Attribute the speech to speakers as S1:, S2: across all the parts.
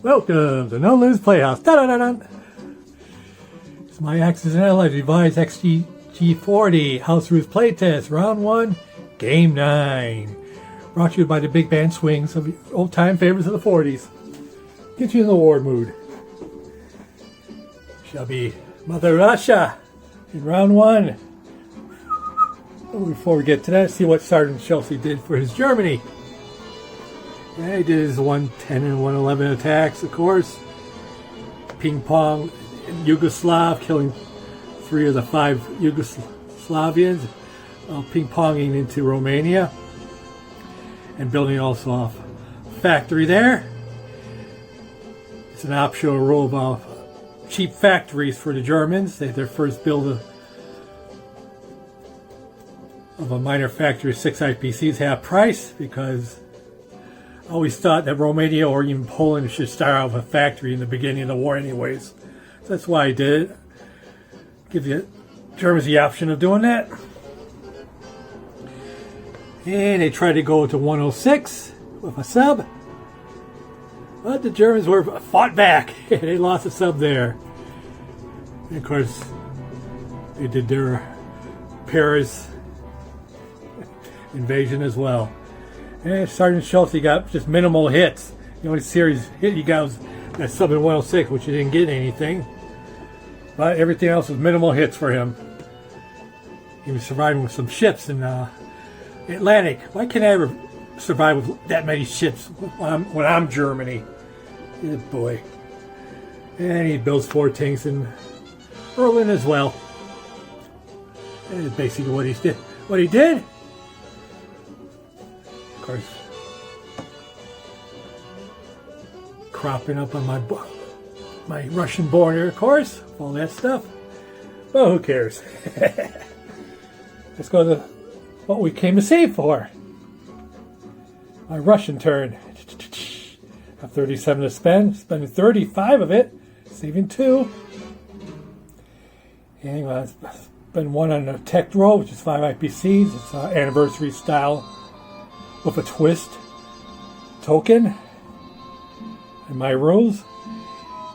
S1: Welcome to NOLIMIT'S Playhouse. Da-da-da-da. It's my Axis and Allies revised EX-E-G40 House Rules Playtest, Round 1, Game 9. Brought to you by the big band swings of old-time favorites of the 40s. Get you in the war mood. Shall be Mother Russia in Round 1. Before we get to that, see what Sergeant SHULTZIE did for his Germany. Yeah, he did his 110 and 111 attacks, of course. Ping pong in Yugoslav, killing 3 of the 5 Yugoslavians. Ping ponging into Romania. And building also a factory there. It's an optional rule about cheap factories for the Germans. Their first build of a minor factory, 6 IPCs, half price, because I always thought that Romania or even Poland should start out with a factory in the beginning of the war anyways. So that's why I did it. Give the Germans the option of doing that. And they tried to go to 106 with a sub. But the Germans fought back. They lost a sub there. And of course, they did their Paris invasion as well. And Sergeant SHULTZIE got just minimal hits. The only serious hit he got was that sub in 106, which he didn't get anything. But everything else was minimal hits for him. He was surviving with some ships in Atlantic. Why can't I ever survive with that many ships when I'm Germany? Good boy. And he builds 4 tanks in Berlin as well. And that's basically what he did. Of course, cropping up on my Russian border, of course, all that stuff. Well, who cares? Let's go to what we came to save for. My Russian turn. Have 37 to spend. Spending 35 of it, saving 2. And I spend 1 on a tech roll, which is 5 IPCs. It's an anniversary style with a twist token and my rules,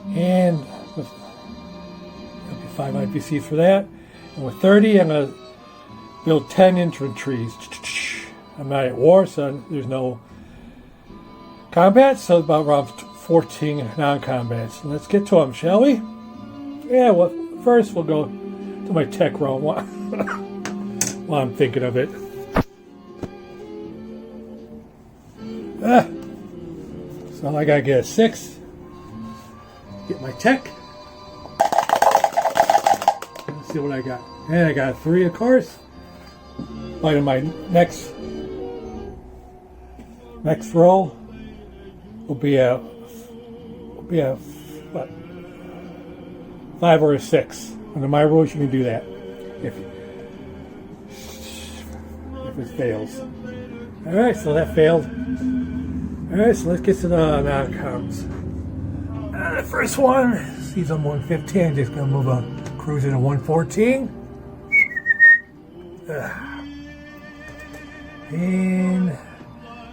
S1: and with 5 IPCs for that. And with 30, I'm going to build 10 infantries. I'm not at war, so there's no combat, so about around 14 non-combat. So let's get to them, shall we? Yeah, well, first we'll go to my tech roll while I'm thinking of it. So I gotta get a 6. Get my tech. Let's see what I got. And I got a 3, of course. But in my next roll will be a what? 5 or a 6. Under my rules, you can do that if it fails. All right, so that failed. Alright, so let's get to the non-coms. The first one, sees on 115, just going to move a cruiser to 114. And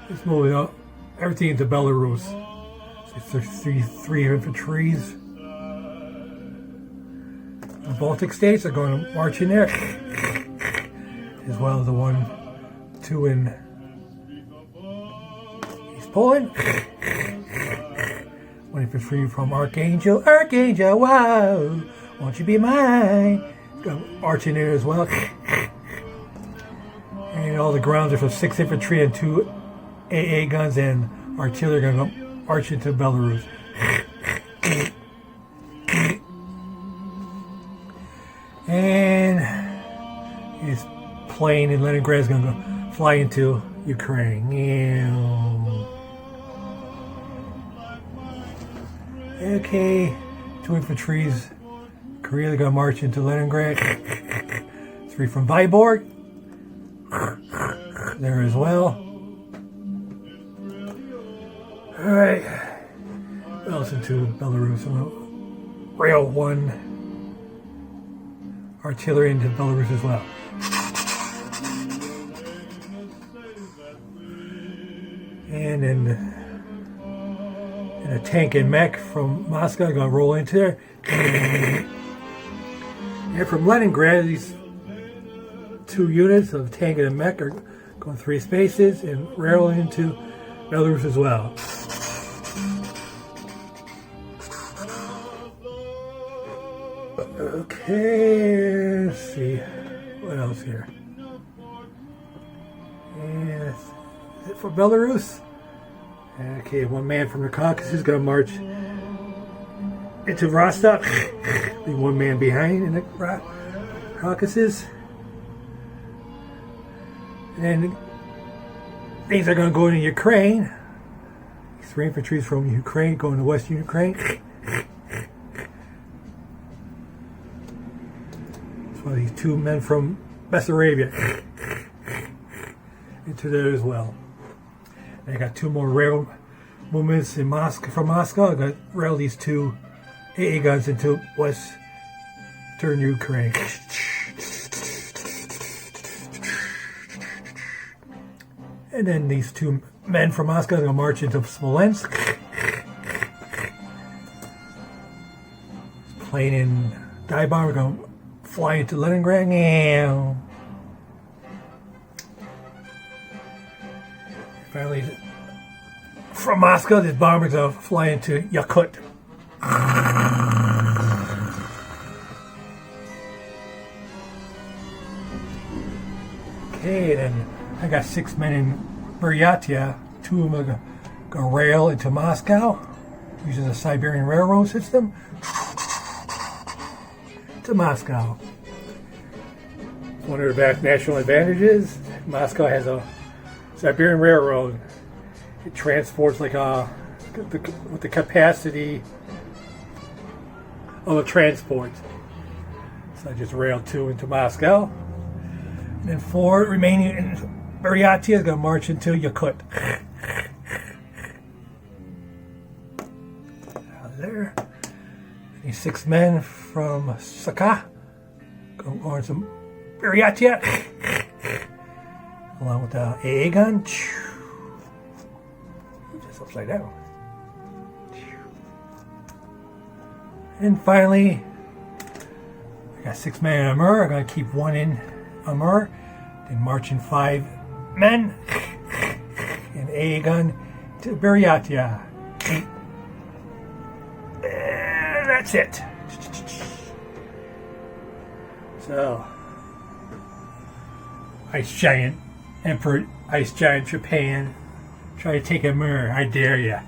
S1: let's move it up. Everything into Belarus. So 3 infantries. The Baltic states are going to march in there. As well as the 1, 2 in Poland. 1 infantry from Archangel, wow, won't you be mine? March in there as well. And all the grounds are from 6 infantry and 2 AA guns, and artillery are going to march into Belarus. And his plane in Leningrad is going to fly into Ukraine. Okay, 2 infantries. Korea, they're going to march into Leningrad. 3 from Vyborg. There as well. Alright. What else into Belarus? Rail 1. Artillery into Belarus as well. And then And a tank and mech from Moscow going to roll into there. And from Leningrad, these 2 units of tank and a mech are going 3 spaces and rattling into Belarus as well. Okay, let's see what else here. And is it for Belarus? Okay, 1 man from the Caucasus is going to march into Rostov. Leave 1 man behind in the Caucasus. And things are going to go into Ukraine. These 3 infantry from Ukraine going to Western Ukraine. So these 2 men from Bessarabia into there as well. I got 2 more rail movements in Moscow from Moscow. I got to rail these 2 AA guns into Western Ukraine. And then these 2 men from Moscow are going to march into Smolensk. Plane and dive bomber are going to fly into Leningrad. Finally, from Moscow, this bomber is going to fly into Yakut. Okay, then I got 6 men in Buryatia. 2 of them are going to rail into Moscow using the Siberian Railroad system to Moscow. One of their national advantages, Moscow has a Siberian Railroad. It transports like with the capacity of a transport. So I just railed 2 into Moscow. And then 4 remaining in Buryatia is going to march into Yakut. There. These 6 men from Sakha going to Buryatia. Along with the AA gun. Just upside down. And finally, I got 6 men in Amur. I'm going to keep 1 in Amur. Then marching 5 men in AA gun to Buryatia. And that's it. So, Ice Giant, Emperor Ice Giant Japan, try to take Amur. I dare ya.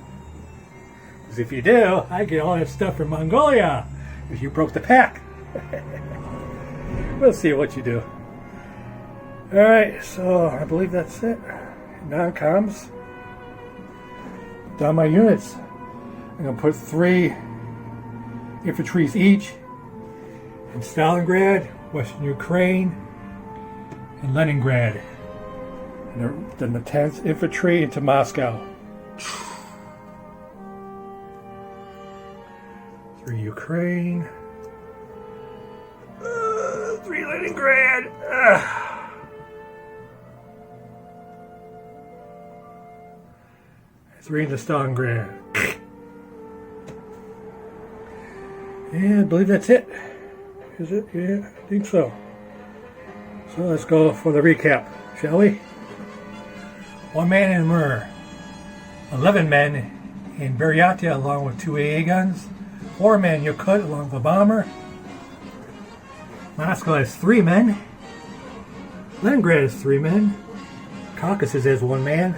S1: Because if you do, I get all that stuff from Mongolia. If you broke the pact. We'll see what you do. Alright, so I believe that's it. Non-coms. Down my units. I'm going to put 3 infantries each in Stalingrad, Western Ukraine, and Leningrad. And then the 10th Infantry into Moscow. 3 Ukraine. 3 Leningrad. 3 into Stalingrad. Yeah, I believe that's it. Is it? Yeah, I think so. So let's go for the recap, shall we? 1 man in Amur. 11 men in Buryatia along with 2 AA guns. 4 men in Yakut along with a bomber. Moscow has 3 men. Leningrad has 3 men. Caucasus has 1 man.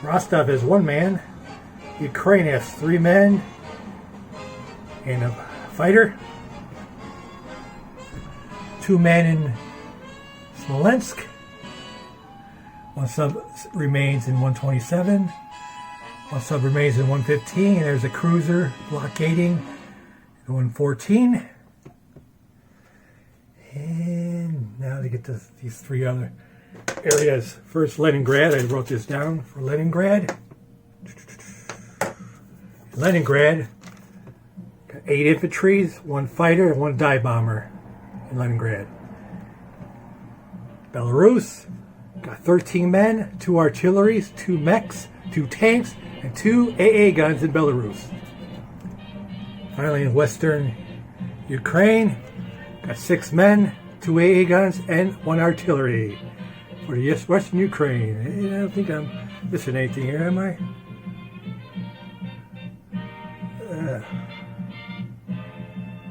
S1: Rostov has 1 man. Ukraine has 3 men. And a fighter. 2 men in Smolensk. 1 sub remains in 127. 1 sub remains in 115. And there's a cruiser blockading in 114. And now to get to these 3 other areas. First, Leningrad. I wrote this down for Leningrad. Leningrad, got 8 infantry, 1 fighter, and 1 dive bomber in Leningrad. Belarus, got 13 men, 2 artilleries, 2 mechs, 2 tanks, and 2 AA guns in Belarus. Finally, in Western Ukraine, got 6 men, 2 AA guns, and 1 artillery. For the Western Ukraine. I don't think I'm missing anything here, am I?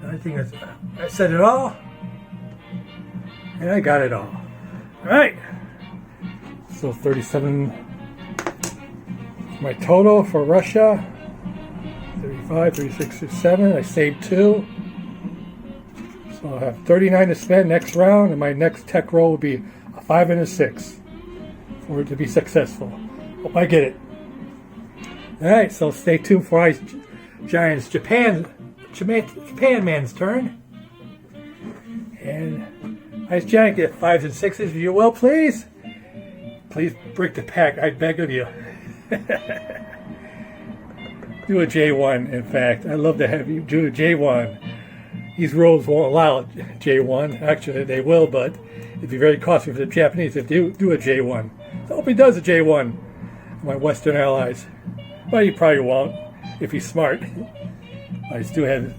S1: I think I said it all, and I got it all. All right. So 37 my total for Russia. 35, 36, 37. I saved 2. So I'll have 39 to spend next round, and my next tech roll will be a 5 and a 6 for it to be successful. Hope I get it. All right, so stay tuned for ICEGIANT's Japan man's turn. And ICEGIANT, get 5s and 6s if you will, please. Please break the pack, I beg of you. Do a J1, in fact. I'd love to have you do a J1. These rules won't allow J1. Actually, they will, but it'd be very costly for the Japanese if they do a J1. So I hope he does a J1, my Western allies. But he probably won't, if he's smart. Chinese do have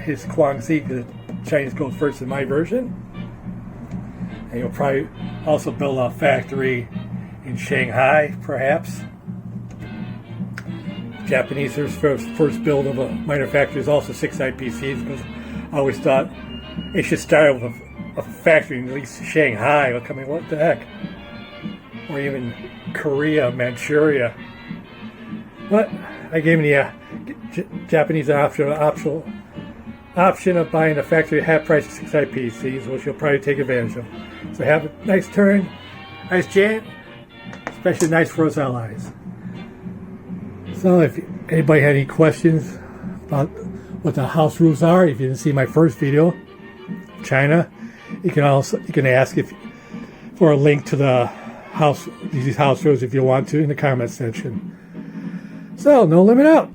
S1: his Guangxi, because the Chinese go first in my version. And he'll probably also build a factory in Shanghai, perhaps. Japanese, their first build of a minor factory is also 6 IPCs, because I always thought it should start with a factory in at least Shanghai. I mean, what the heck? Or even Korea, Manchuria. But I gave them the Japanese option of buying a factory at half price of 6 IPCs, which you'll probably take advantage of. So have a nice turn, ICEGIANT, especially nice for us allies. So if anybody had any questions about what the house rules are, if you didn't see my first video, China, you can ask for a link to these house rules if you want to in the comment section. So, No Limit out.